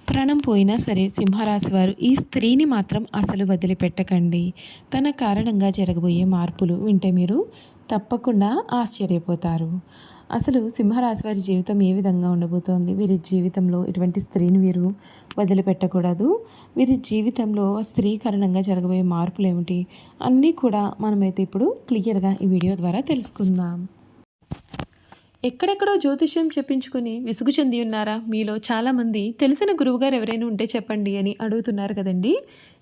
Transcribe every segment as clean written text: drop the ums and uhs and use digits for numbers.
ప్రాణం పోయినా సరే సింహరాశి వారు ఈ స్త్రీని మాత్రం అసలు వదిలిపెట్టకండి. తన కారణంగా జరగబోయే మార్పులు వింటే మీరు తప్పకుండా ఆశ్చర్యపోతారు. అసలు సింహరాశి వారి జీవితం ఏ విధంగా ఉండబోతోంది? వీరి జీవితంలో ఇటువంటి స్త్రీని వీరు వదిలిపెట్టకూడదు. వీరి జీవితంలో స్త్రీ కారణంగా జరగబోయే మార్పులు ఏమిటి? అన్నీ కూడా మనమైతే ఇప్పుడు క్లియర్గా ఈ వీడియో ద్వారా తెలుసుకుందాం. ఎక్కడెక్కడో జ్యోతిష్యం చెప్పించుకుని విసుగు చెంది ఉన్నారా? మీలో చాలామంది తెలిసిన గురువుగారు ఎవరైనా ఉంటే చెప్పండి అని అడుగుతున్నారు కదండి.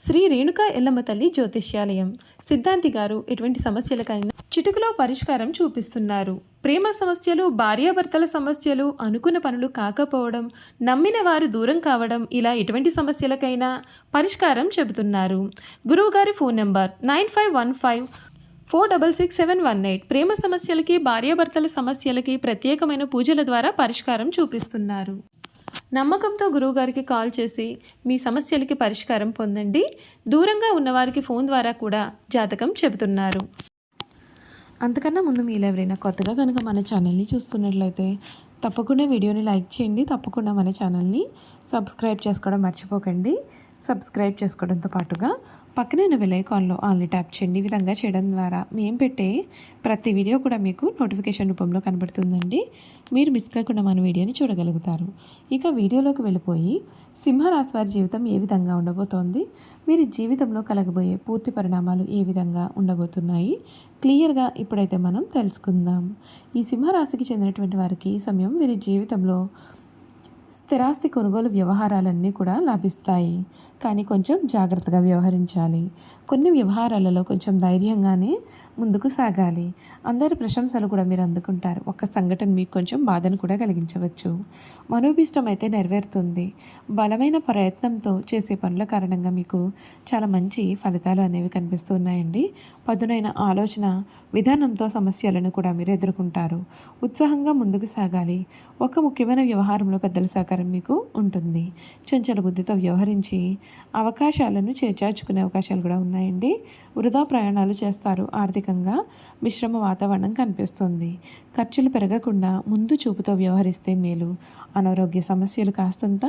శ్రీ రేణుకా ఎల్లమ్మ తల్లి జ్యోతిష్యాలయం సిద్ధాంతి గారు ఎటువంటి సమస్యలకైనా చిటికలో పరిష్కారం చూపిస్తున్నారు. ప్రేమ సమస్యలు, భార్యాభర్తల సమస్యలు, అనుకున్న పనులు కాకపోవడం, నమ్మిన వారు దూరం కావడం, ఇలా ఎటువంటి సమస్యలకైనా పరిష్కారం చెబుతున్నారు. గురువుగారి ఫోన్ నెంబర్ 9515466718. ప్రేమ సమస్యలకి, భార్యాభర్తల సమస్యలకి ప్రత్యేకమైన పూజల ద్వారా పరిష్కారం చూపిస్తున్నారు. నమ్మకంతో గురువుగారికి కాల్ చేసి మీ సమస్యలకి పరిష్కారం పొందండి. దూరంగా ఉన్నవారికి ఫోన్ ద్వారా కూడా జాతకం చెబుతున్నారు. అంతకన్నా ముందు మీరు ఎవరైనా కొత్తగా కనుక మన ఛానల్ని చూస్తున్నట్లయితే తప్పకుండా వీడియోని లైక్ చేయండి. తప్పకుండా మన ఛానల్ని సబ్స్క్రైబ్ చేసుకోవడం మర్చిపోకండి. సబ్స్క్రైబ్ చేసుకోవడంతో పాటుగా పక్కనే ఉన్న బెల్ ఐకాన్లో ఆల్ని ట్యాప్ చేయండి. ఈ విధంగా చేయడం ద్వారా మేము పెట్టే ప్రతి వీడియో కూడా మీకు నోటిఫికేషన్ రూపంలో కనబడుతుందండి. మీరు మిస్ కాకుండా మన వీడియోని చూడగలుగుతారు. ఇక వీడియోలోకి వెళ్ళిపోయి సింహరాశి వారి జీవితం ఏ విధంగా ఉండబోతోంది, వీరి జీవితంలో కలగబోయే పూర్తి పరిణామాలు ఏ విధంగా ఉండబోతున్నాయి క్లియర్గా ఇప్పుడైతే మనం తెలుసుకుందాం. ఈ సింహరాశికి చెందినటువంటి వారికి ఈ సమయం వీరి జీవితంలో స్థిరాస్తి కొనుగోలు వ్యవహారాలన్నీ కూడా లాభిస్తాయి. కానీ కొంచెం జాగ్రత్తగా వ్యవహరించాలి. కొన్ని వ్యవహారాలలో కొంచెం ధైర్యంగానే ముందుకు సాగాలి. అందరి ప్రశంసలు కూడా మీరు అందుకుంటారు. ఒక్క సంఘటన మీకు కొంచెం బాధను కూడా కలిగించవచ్చు. మనోభీష్టం అయితే నెరవేరుతుంది. బలమైన ప్రయత్నంతో చేసే పనుల కారణంగా మీకు చాలా మంచి ఫలితాలు అనేవి కనిపిస్తున్నాయండి. పదునైన ఆలోచన విధానంతో సమస్యలను కూడా మీరు ఎదుర్కొంటారు. ఉత్సాహంగా ముందుకు సాగాలి. ఒక ముఖ్యమైన వ్యవహారంలో పెద్దల సహకారం మీకు ఉంటుంది. చంచల బుద్ధితో వ్యవహరించి అవకాశాలను చేర్చార్చుకునే అవకాశాలు కూడా ఉన్నాయండి. వృధా ప్రయాణాలు చేస్తారు. ఆర్థికంగా మిశ్రమ వాతావరణం కనిపిస్తుంది. ఖర్చులు పెరగకుండా ముందు చూపుతో వ్యవహరిస్తే మేలు. అనారోగ్య సమస్యలు కాస్తంత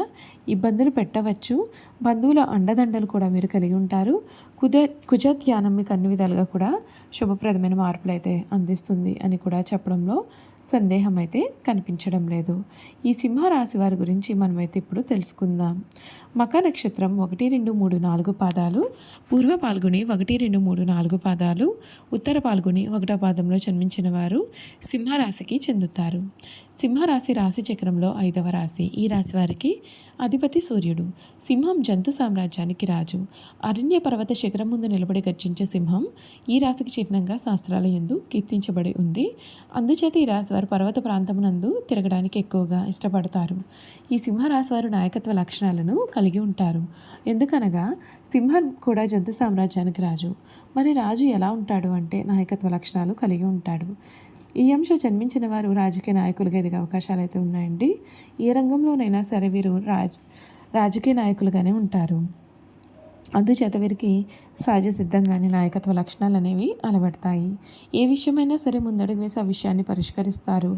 ఇబ్బందులు పెట్టవచ్చు. బంధువుల అండదండలు కూడా మీరు కలిగి ఉంటారు. కుజధ్యానం మీకు అన్ని విధాలుగా కూడా శుభప్రదమైన మార్పులు అయితే అందిస్తుంది అని కూడా చెప్పడంలో సందేహం అయితే కనిపించడం లేదు. ఈ సింహరాశి వారి గురించి మనమైతే ఇప్పుడు తెలుసుకుందాం. మఖ నక్షత్రం 1, 2, 3, 4 పాదాలు, పూర్వ పాల్గొని 1, 2, 3, 4 పాదాలు, ఉత్తర పాల్గొని 1వ పాదంలో జన్మించిన వారు సింహరాశికి చెందుతారు. సింహరాశి రాశి చక్రంలో 5వ రాశి. ఈ రాశి వారికి అధిపతి సూర్యుడు. సింహం జంతు సామ్రాజ్యానికి రాజు. అరణ్య పర్వత శిఖరం ముందు నిలబడి గర్జించే సింహం ఈ రాశికి చిహ్నంగా శాస్త్రాల యందు కీర్తించబడి ఉంది. అందుచేత ఈ రాశి వారు పర్వత ప్రాంతమునందు తిరగడానికి ఎక్కువగా ఇష్టపడతారు. ఈ సింహరాశి వారు నాయకత్వ లక్షణాలను కలిగి ఉంటారు. ఎందుకనగా సింహం కూడా జంతు సామ్రాజ్యానికి రాజు. మరి రాజు ఎలా ఉంటాడు అంటే నాయకత్వ లక్షణాలు కలిగి ఉంటాడు. ఈ అంశం జన్మించిన వారు రాజకీయ నాయకులుగా ఎదిగే అవకాశాలు అయితే ఉన్నాయండి. ఏ రంగంలోనైనా సరే వీరు రాజకీయ నాయకులుగానే ఉంటారు. అందుచేత వీరికి సహజ సిద్ధంగానే నాయకత్వ లక్షణాలు అనేవి అలవడతాయి. ఏ విషయమైనా సరే ముందడుగు వేసి ఆ విషయాన్ని పరిష్కరిస్తారు.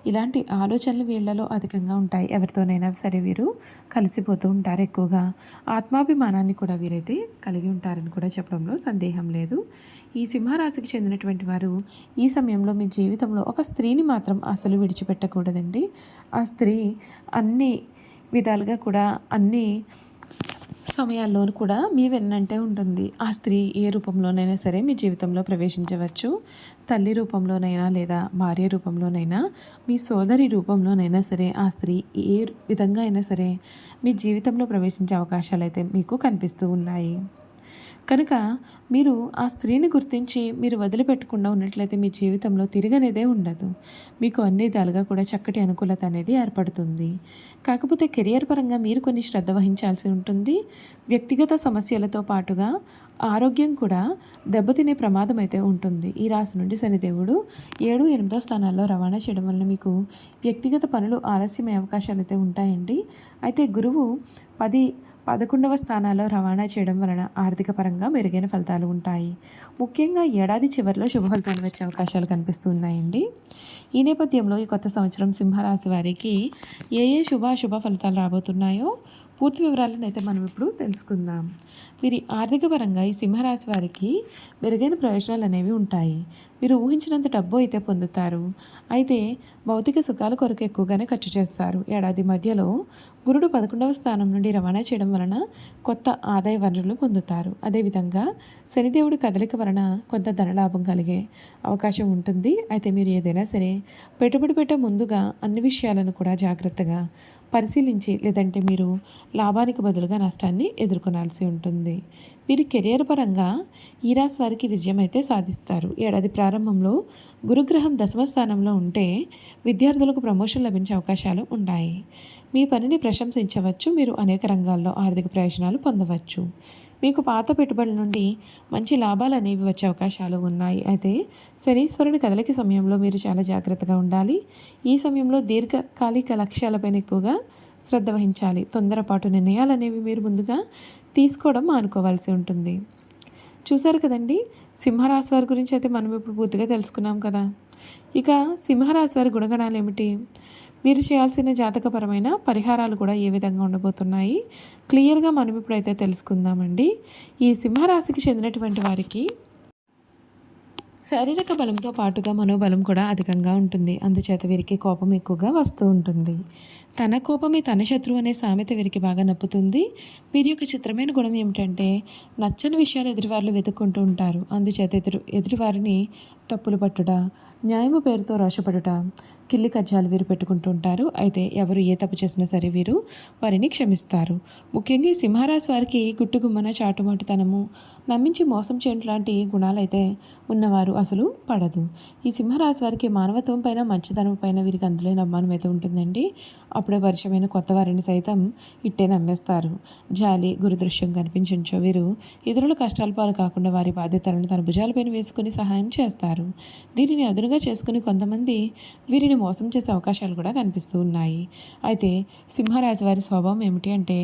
ఇలాంటి ఆలోచనలు వీళ్లలో అధికంగా ఉంటాయి. ఎవరితోనైనా సరే వీరు కలిసిపోతూ ఉంటారు. ఎక్కువగా ఆత్మాభిమానాన్ని కూడా వీరైతే కలిగి ఉంటారని కూడా చెప్పడంలో సందేహం లేదు. ఈ సింహరాశికి చెందినటువంటి వారు ఈ సమయంలో మీ జీవితంలో ఒక స్త్రీని మాత్రం అసలు విడిచిపెట్టకూడదండి. ఆ స్త్రీ అన్ని విధాలుగా కూడా అన్ని సమయాల్లోనూ కూడా మీ వెన్నంటే ఉంటుంది. ఆ స్త్రీ ఏ రూపంలోనైనా సరే మీ జీవితంలో ప్రవేశించవచ్చు. తల్లి రూపంలోనైనా లేదా భార్య రూపంలోనైనా, మీ సోదరి రూపంలోనైనా సరే ఆ స్త్రీ ఏ విధంగా అయినా సరే మీ జీవితంలో ప్రవేశించే అవకాశాలు అయితే మీకు కనిపిస్తూ ఉన్నాయి. కనుక మీరు ఆ స్త్రీని గుర్తించి మీరు వదిలిపెట్టకుండా ఉన్నట్లయితే మీ జీవితంలో తిరగనేదే ఉండదు. మీకు అన్ని విధాలుగా కూడా చక్కటి అనుకూలత అనేది ఏర్పడుతుంది. కాకపోతే కెరియర్ పరంగా మీరు కొన్ని శ్రద్ధ వహించాల్సి ఉంటుంది. వ్యక్తిగత సమస్యలతో పాటుగా ఆరోగ్యం కూడా దెబ్బతినే ప్రమాదం అయితే ఉంటుంది. ఈ రాశి నుండి శనిదేవుడు 7, 8వ స్థానాల్లో రవాణా చేయడం వల్ల మీకు వ్యక్తిగత పనులు ఆలస్యమయ్యే అవకాశాలు అయితే ఉంటాయండి. అయితే గురువు 10, 11వ స్థానాల్లో రవాణా చేయడం వలన ఆర్థిక పరంగా మెరుగైన ఫలితాలు ఉంటాయి. ముఖ్యంగా ఏడాది చివరిలో శుభ ఫలితాలు వచ్చే అవకాశాలు కనిపిస్తూ ఉన్నాయండి. ఈ నేపథ్యంలో ఈ కొత్త సంవత్సరం సింహరాశి వారికి ఏ ఏ శుభాశుభ ఫలితాలు రాబోతున్నాయో పూర్తి వివరాలను అయితే మనం ఇప్పుడు తెలుసుకుందాం. వీరి ఆర్థిక పరంగా ఈ సింహరాశి వారికి మెరుగైన ప్రయోజనాలు అనేవి ఉంటాయి. మీరు ఊహించినంత డబ్బు అయితే పొందుతారు. అయితే భౌతిక సుఖాల కొరకు ఎక్కువగానే ఖర్చు చేస్తారు. ఏడాది మధ్యలో గురుడు 11వ స్థానం నుండి రవాణా చేయడం వలన కొత్త ఆదాయ వనరులు పొందుతారు. అదేవిధంగా శనిదేవుడి కదలిక వలన కొంత ధనలాభం కలిగే అవకాశం ఉంటుంది. అయితే మీరు ఏదైనా సరే పెట్టుబడి పెట్టే ముందుగా అన్ని విషయాలను కూడా జాగ్రత్తగా పరిశీలించి, లేదంటే మీరు లాభానికి బదులుగా నష్టాన్ని ఎదుర్కొనాల్సి ఉంటుంది. వీరి కెరియర్ పరంగా ఈ రాశి వారికి విజయం అయితే సాధిస్తారు. ఏడాది ప్రారంభంలో గురుగ్రహం 10వ స్థానంలో ఉంటే విద్యార్థులకు ప్రమోషన్ లభించే అవకాశాలు ఉన్నాయి. మీ పనిని ప్రశంసించవచ్చు. మీరు అనేక రంగాల్లో ఆర్థిక ప్రయోజనాలు పొందవచ్చు. మీకు పాత పెట్టుబడుల నుండి మంచి లాభాలు అనేవి వచ్చే అవకాశాలు ఉన్నాయి. అయితే శనీశ్వరుని కదలిక సమయంలో మీరు చాలా జాగ్రత్తగా ఉండాలి. ఈ సమయంలో దీర్ఘకాలిక లక్ష్యాలపైన ఎక్కువగా శ్రద్ధ వహించాలి. తొందరపాటు నిర్ణయాలు అనేవి మీరు ముందుగా తీసుకోవడం మానుకోవాల్సి ఉంటుంది. చూసారు కదండి, సింహరాశి వారి గురించి అయితే మనం ఇప్పుడు పూర్తిగా తెలుసుకున్నాం కదా. ఇక సింహరాశి వారి గుణగణాలు ఏమిటి, మీరు చేయాల్సిన జాతకపరమైన పరిహారాలు కూడా ఏ విధంగా ఉండబోతున్నాయి క్లియర్గా మనం ఇప్పుడైతే తెలుసుకుందామండి. ఈ సింహరాశికి చెందినటువంటి వారికి శారీరక బలంతో పాటుగా మనోబలం కూడా అధికంగా ఉంటుంది. అందుచేత వీరికి కోపం ఎక్కువగా వస్తూ ఉంటుంది. తన కోపమే తన శత్రువు అనే సామెత వీరికి బాగా నప్పుతుంది. వీరి యొక్క చిత్రమైన గుణం ఏమిటంటే నచ్చని విషయాలు ఎదుటివారిలో వెతుక్కుంటూ ఉంటారు. అందుచేత ఎదుటివారిని తప్పులు పట్టుట, న్యాయము పేరుతో రోషపడుట, కిల్లి కజ్జాలు వీరు పెట్టుకుంటూ ఉంటారు. అయితే ఎవరు ఏ తప్పు చేసినా సరే వీరు వారిని క్షమిస్తారు. ముఖ్యంగా ఈ సింహరాశి వారికి గుట్టుగుమ్మన చాటుమాటుతనము, నమ్మించి మోసం చేయడం లాంటి గుణాలు అయితే ఉన్నవారు అసలు పడదు. ఈ సింహరాశి వారికి మానవత్వం పైన, మంచితనం పైన వీరికి అందులో నమ్మకం అయితే ఉంటుందండి. అప్పుడే పరిచయమైన కొత్త వారిని సైతం ఇట్టే నమ్మేస్తారు. జాలి, గురుదృశ్యం కనిపించో వీరు ఇతరుల కష్టాల పాలు కాకుండా వారి బాధ్యతలను తన భుజాలపైన వేసుకుని సహాయం చేస్తారు. దీనిని అదునుగా చేసుకుని కొంతమంది వీరిని మోసం చేసే అవకాశాలు కూడా కనిపిస్తూ ఉన్నాయి. అయితే సింహరాశి వారి స్వభావం ఏమిటి అంటే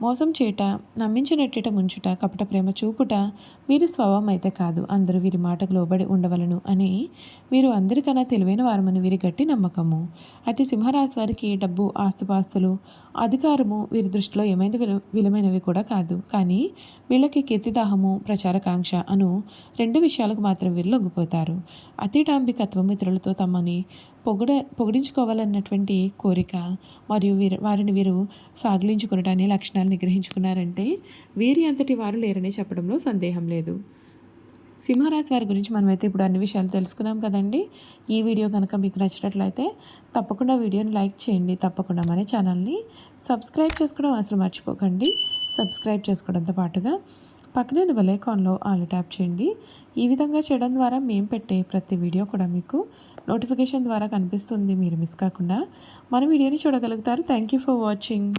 మోసం చేయట, నమ్మించినట్టుట, ముంచుట, కపట ప్రేమ చూపుట వీరి స్వభావం అయితే కాదు. అందరూ వీరి మాటకు లోబడి ఉండవలను అని వీరు అందరికన్నా తెలివైన వారమని వీరి గట్టి నమ్మకము. అయితే సింహరాశి వారికి డబ్బు, ఆస్తుపాస్తులు, అధికారము వీరి దృష్టిలో ఏమైనా విలువైనవి కూడా కాదు. కానీ వీళ్ళకి కీర్తిదాహము, ప్రచారకాంక్ష అను 2 విషయాలకు మాత్రం వీరు లొంగిపోతారు. అతి డాంబికత్వం, ఇతరులతో తమని పొగిడించుకోవాలన్నటువంటి కోరిక మరియు వారిని వీరు సాగిలించుకునటాన్ని లక్షణాలు నిగ్రహించుకున్నారంటే వీరి అంతటి వారు లేరని చెప్పడంలో సందేహం లేదు. సింహరాశి వారి గురించి మనమైతే ఇప్పుడు అన్ని విషయాలు తెలుసుకున్నాం కదండి. ఈ వీడియో కనుక మీకు నచ్చినట్లయితే తప్పకుండా వీడియోని లైక్ చేయండి. తప్పకుండా మన ఛానల్ని సబ్స్క్రైబ్ చేసుకోవడం అసలు మర్చిపోకండి. సబ్స్క్రైబ్ చేసుకోవడంతో పాటుగా పక్కనే బెల్ ఐకాన్లో ఆల్ ట్యాప్ చేయండి. ఈ విధంగా చేయడం ద్వారా మేము పెట్టే ప్రతి వీడియో కూడా మీకు నోటిఫికేషన్ ద్వారా కనిపిస్తుంది. మీరు మిస్ కాకుండా మన వీడియోని చూడగలుగుతారు. Thank you for watching.